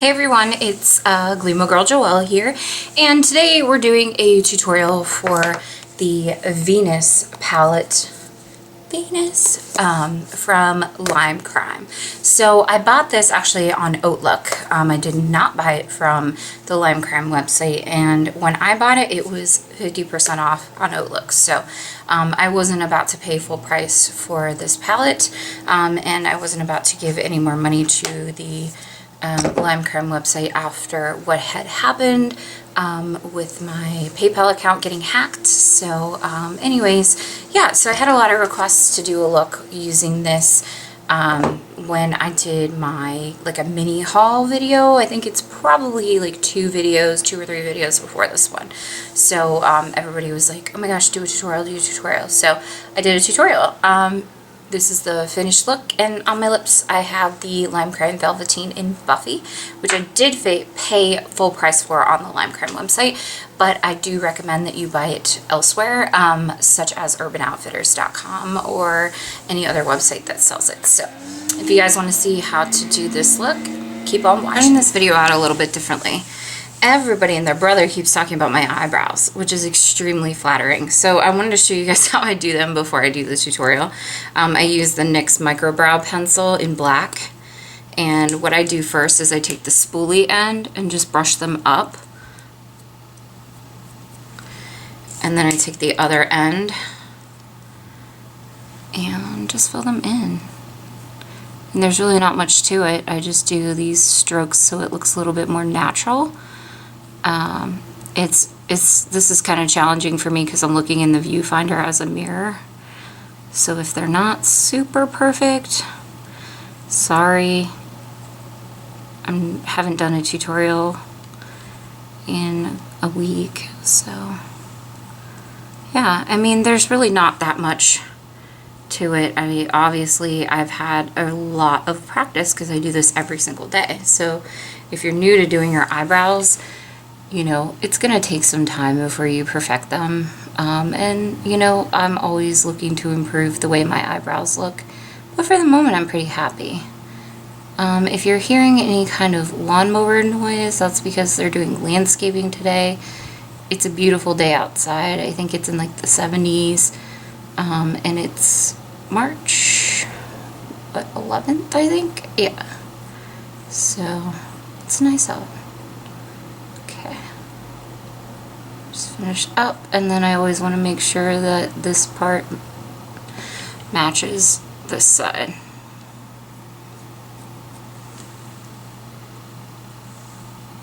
Hey everyone, it's gleamogirljoelle here, and today we're doing a tutorial for the Venus palette, from Lime Crime. So I bought this actually on Outlook. I did not buy it from the Lime Crime website, and when I bought it, it was 50% off on Outlook. So I wasn't about to pay full price for this palette, and I wasn't about to give any more money to the Lime Crime website after what had happened with my PayPal account getting hacked. So anyways, yeah, so I had a lot of requests to do a look using this when I did my a mini haul video. I think it's probably like two or three videos before this one. So everybody was like, oh my gosh, do a tutorial. So I did a tutorial. This is the finished look, and on my lips I have the Lime Crime Velveteen in Buffy, which I did pay full price for on the Lime Crime website, but I do recommend that you buy it elsewhere, such as urbanoutfitters.com or any other website that sells it. So if you guys want to see how to do this look, keep on watching this video out a little bit differently. Everybody and their brother keeps talking about my eyebrows, which is extremely flattering. So I wanted to show you guys how I do them before I do the tutorial. I use the NYX Micro Brow Pencil in black. And what I do first is I take the spoolie end and just brush them up. And then I take the other end and just fill them in. And there's really not much to it. I just do these strokes so it looks a little bit more natural. This is kind of challenging for me because I'm looking in the viewfinder as a mirror. So if they're not super perfect, sorry. I haven't done a tutorial in a week, so yeah, I mean, there's really not that much to it. I mean, obviously I've had a lot of practice because I do this every single day. So if you're new to doing your eyebrows, you know, it's gonna take some time before you perfect them. And you know, I'm always looking to improve the way my eyebrows look, but for the moment I'm pretty happy. If you're hearing any kind of lawnmower noise, that's because they're doing landscaping today. It's a beautiful day outside. I think it's in like the 70s, and it's March 11th, I think. Yeah, so it's nice out. Just finish up, and then I always want to make sure that this part matches this side.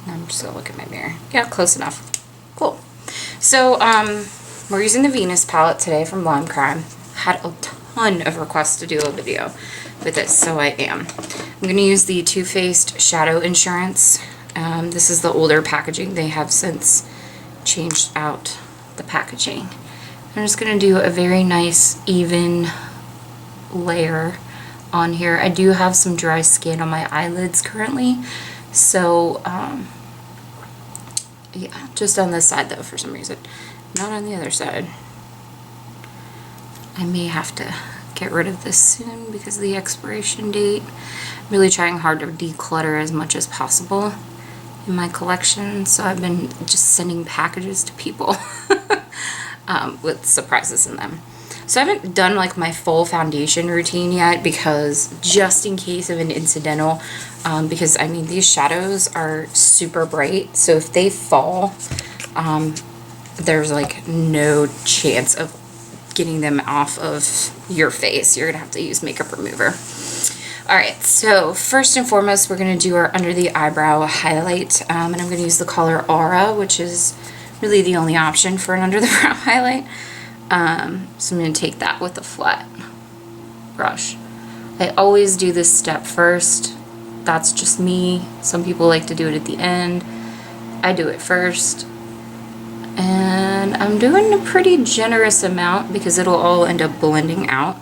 I'm just gonna look at my mirror. Yeah, close enough. Cool. So we're using the Venus palette today from Lime Crime. Had a ton of requests to do a video with this, so I am. I'm gonna use the Too Faced Shadow Insurance. This is the older packaging. They have since changed out the packaging. I'm just going to do a very nice even layer on here. I do have some dry skin on my eyelids currently, so yeah, just on this side though for some reason, not on the other side. I may have to get rid of this soon because of the expiration date. I'm really trying hard to declutter as much as possible in my collection, so I've been just sending packages to people with surprises in them. So I haven't done like my full foundation routine yet, because just in case of an incidental, because I mean these shadows are super bright, so if they fall, there's like no chance of getting them off of your face. You're gonna have to use makeup remover. Alright, so first and foremost, we're going to do our under the eyebrow highlight, and I'm going to use the color Aura, which is really the only option for an under the brow highlight. So I'm going to take that with a flat brush. I always do this step first. That's just me. Some people like to do it at the end. I do it first. And I'm doing a pretty generous amount because it'll all end up blending out.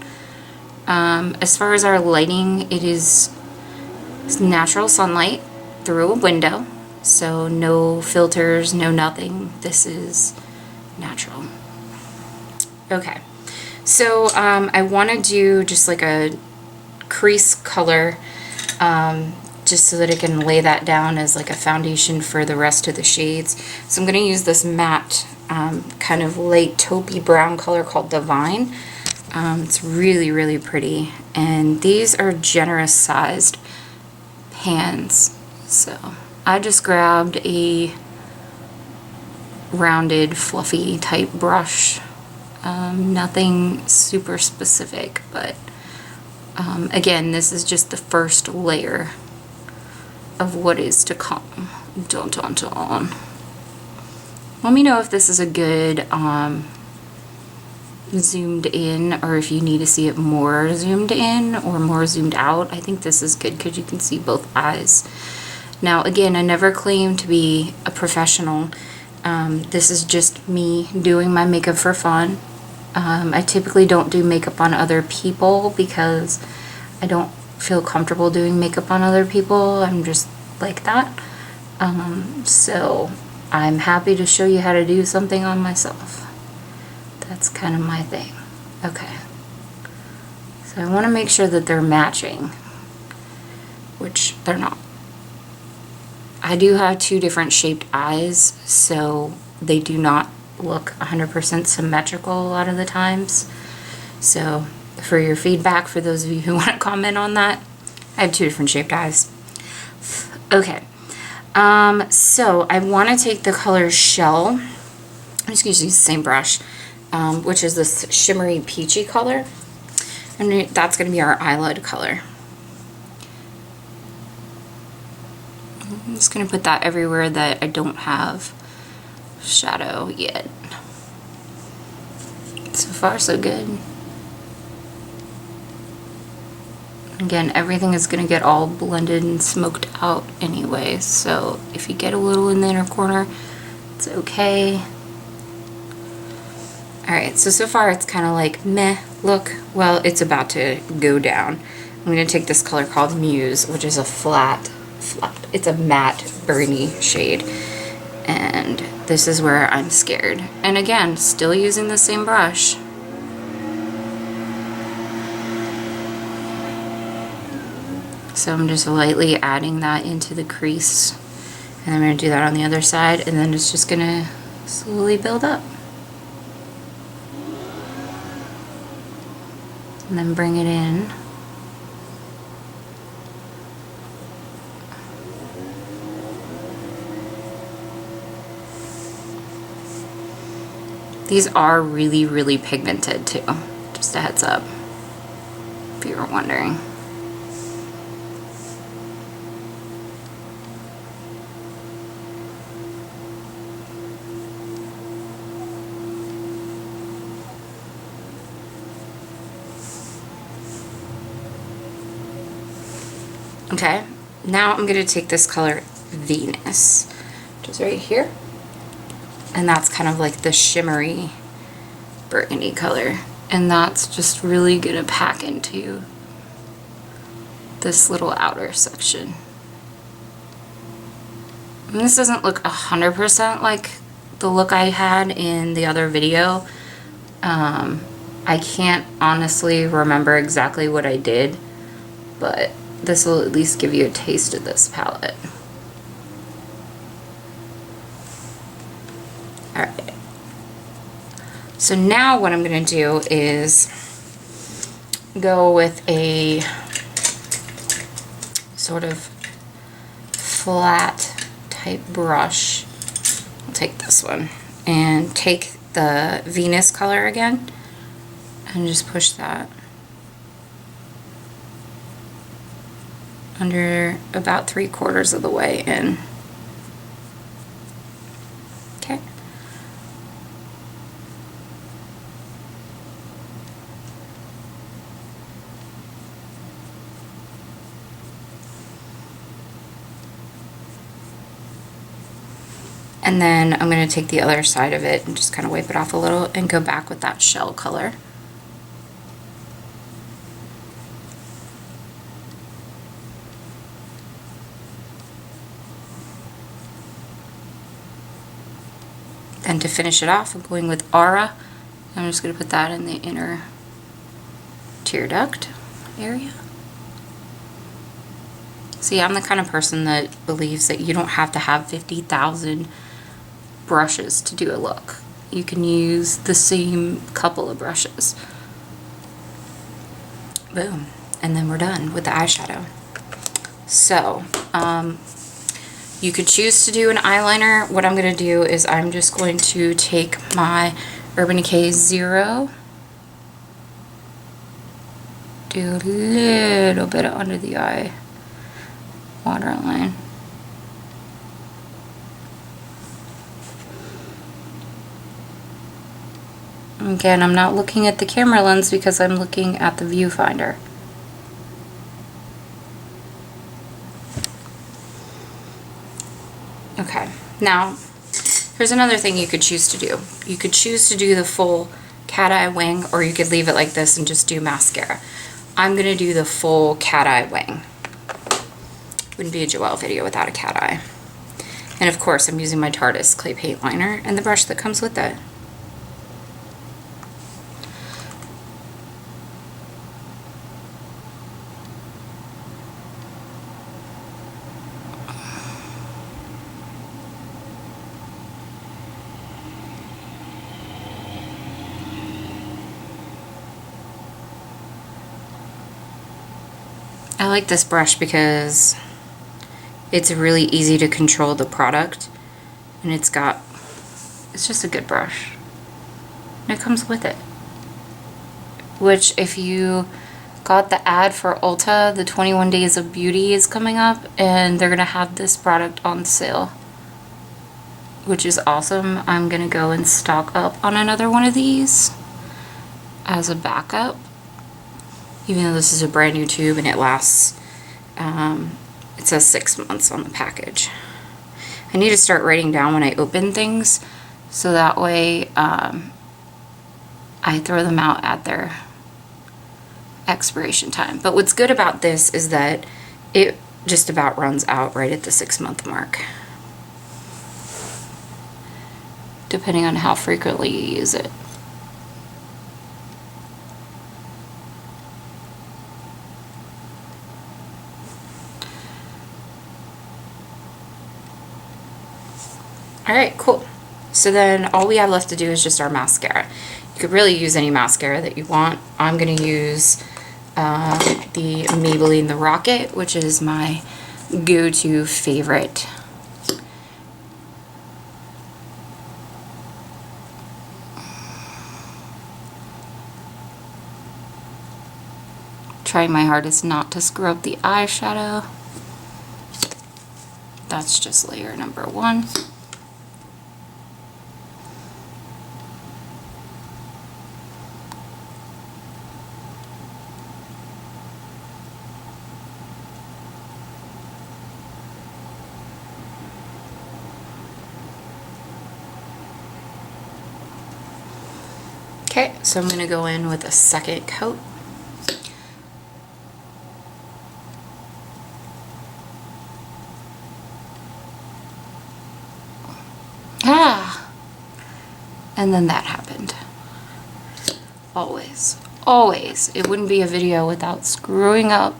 As far as our lighting, it's natural sunlight through a window, so no filters, no nothing. This is natural. Okay, so I want to do just like a crease color, just just so that it can lay that down as like a foundation for the rest of the shades. So I'm going to use this matte kind of light taupey brown color called Divine. It's really, really pretty. And these are generous sized pans. So I just grabbed a rounded, fluffy type brush. Nothing super specific, but again, this is just the first layer of what is to come. Dun, dun, dun. Let me know if this is a good zoomed in, or if you need to see it more zoomed in or more zoomed out. I think this is good because you can see both eyes. Now again, I never claim to be a professional. This is just me doing my makeup for fun. I typically don't do makeup on other people because I don't feel comfortable doing makeup on other people. I'm just like that. So I'm happy to show you how to do something on myself. That's kind of my thing. Okay. So I want to make sure that they're matching, which they're not. I do have two different shaped eyes, so they do not look 100% symmetrical a lot of the times. So for your feedback, for those of you who want to comment on that, I have two different shaped eyes. Okay, so I want to take the color Shell. I'm just going to use the same brush, which is this shimmery peachy color, and that's going to be our eyelid color. I'm just going to put that everywhere that I don't have shadow yet. So far so good. Again, everything is going to get all blended and smoked out anyway, so if you get a little in the inner corner, it's okay. Alright, so far it's kind of like meh look. Well, it's about to go down. I'm going to take this color called Muse, which is a flat, it's a matte burny shade. And this is where I'm scared. And again, still using the same brush. So I'm just lightly adding that into the crease. And I'm going to do that on the other side, and then it's just going to slowly build up. And then bring it in. These are really, really pigmented too. Just a heads up, if you were wondering. Okay, now I'm going to take this color Venus, which is right here. And that's kind of like the shimmery burgundy color. And that's just really going to pack into this little outer section. And this doesn't look 100% like the look I had in the other video. I can't honestly remember exactly what I did, but this will at least give you a taste of this palette. Alright. So now what I'm going to do is go with a sort of flat type brush. I'll take this one and take the Venus color again and just push that under about 3/4 of the way in. Okay. And then I'm going to take the other side of it and just kind of wipe it off a little and go back with that shell color. Then to finish it off, I'm going with Aura. I'm just going to put that in the inner tear duct area. See, I'm the kind of person that believes that you don't have to have 50,000 brushes to do a look. You can use the same couple of brushes. Boom. And then we're done with the eyeshadow. So, you could choose to do an eyeliner. What I'm going to do is I'm just going to take my Urban Decay Zero, do a little bit under the eye waterline. Again, I'm not looking at the camera lens because I'm looking at the viewfinder. Okay, now here's another thing you could choose to do. You could choose to do the full cat eye wing, or you could leave it like this and just do mascara. I'm gonna do the full cat eye wing. Wouldn't be a Joelle video without a cat eye. And of course, I'm using my Tarte clay paint liner and the brush that comes with it. I like this brush because it's really easy to control the product, and it's just a good brush. And it comes with it. Which, if you got the ad for Ulta, the 21 Days of Beauty is coming up, and they're gonna have this product on sale, which is awesome. I'm gonna go and stock up on another one of these as a backup. Even though this is a brand new tube and it lasts, it says 6 months on the package. I need to start writing down when I open things, so that way I throw them out at their expiration time. But what's good about this is that it just about runs out right at the 6-month mark, depending on how frequently you use it. Alright, cool. So then all we have left to do is just our mascara. You could really use any mascara that you want. I'm going to use the Maybelline The Rocket, which is my go-to favorite. Trying my hardest not to screw up the eyeshadow. That's just layer number 1. Okay, so I'm going to go in with a second coat. And then that happened. Always. Always. It wouldn't be a video without screwing up.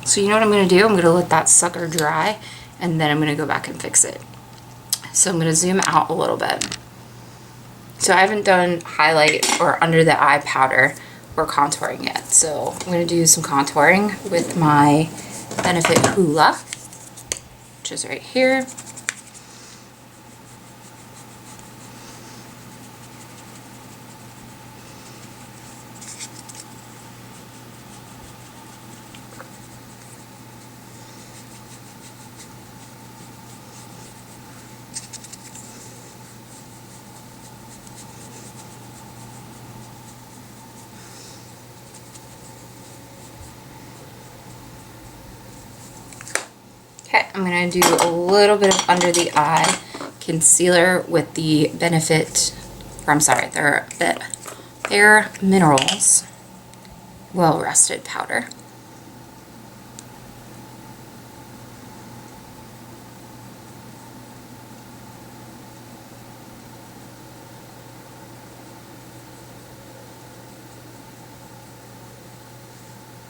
So you know what I'm going to do? I'm going to let that sucker dry, and then I'm going to go back and fix it. So I'm going to zoom out a little bit. So I haven't done highlight or under the eye powder or contouring yet. So I'm going to do some contouring with my Benefit Hoola, which is right here. Okay, I'm going to do a little bit of under the eye concealer with the Benefit, or I'm sorry, their Bare Minerals Well Rested powder.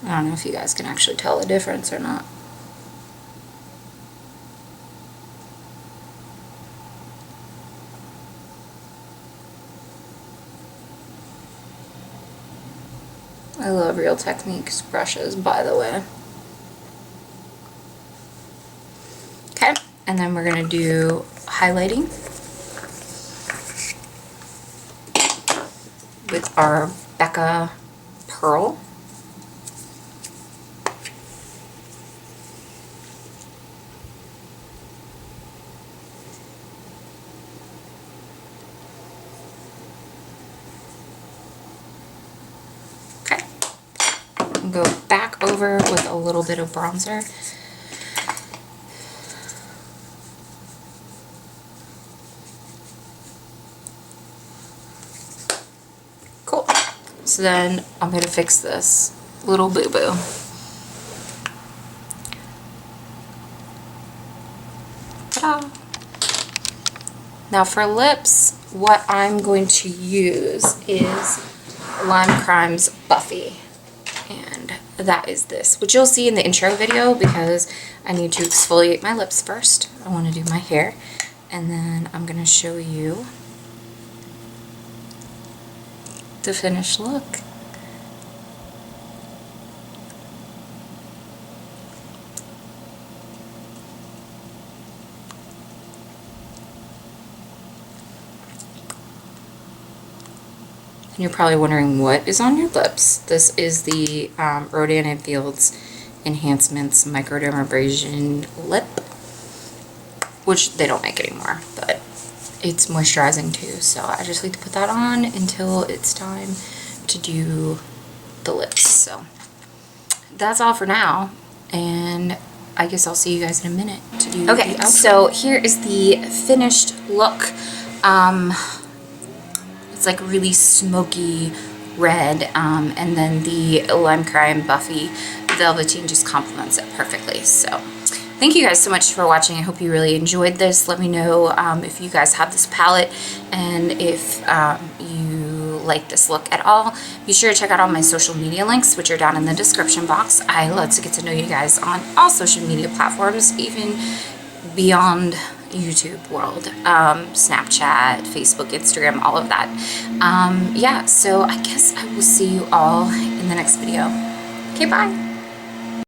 I don't know if you guys can actually tell the difference or not. I love Real Techniques brushes, by the way. Okay, and then we're gonna do highlighting with our Becca Pearl. Go back over with a little bit of bronzer. Cool. So then I'm going to fix this little boo-boo. Ta-da! Now for lips, what I'm going to use is Lime Crime's Buffy. And that is this, which you'll see in the intro video because I need to exfoliate my lips first. I want to do my hair, and then I'm going to show you the finished look. And you're probably wondering what is on your lips. This is the Rodan & Fields Enhancements Microdermabrasion Lip, which they don't make anymore, but it's moisturizing too. So I just like to put that on until it's time to do the lips. So that's all for now, and I guess I'll see you guys in a minute to do the outfit. So here is the finished look. It's like really smoky red, and then the Lime Crime Buffy Velveteen just complements it perfectly. So thank you guys so much for watching. I hope you really enjoyed this. Let me know if you guys have this palette and if you like this look at all. Be sure to check out all my social media links, which are down in the description box. I love to get to know you guys on all social media platforms, even beyond YouTube world, Snapchat, Facebook, Instagram, all of that. Yeah, so I guess I will see you all in the next video. Okay, bye.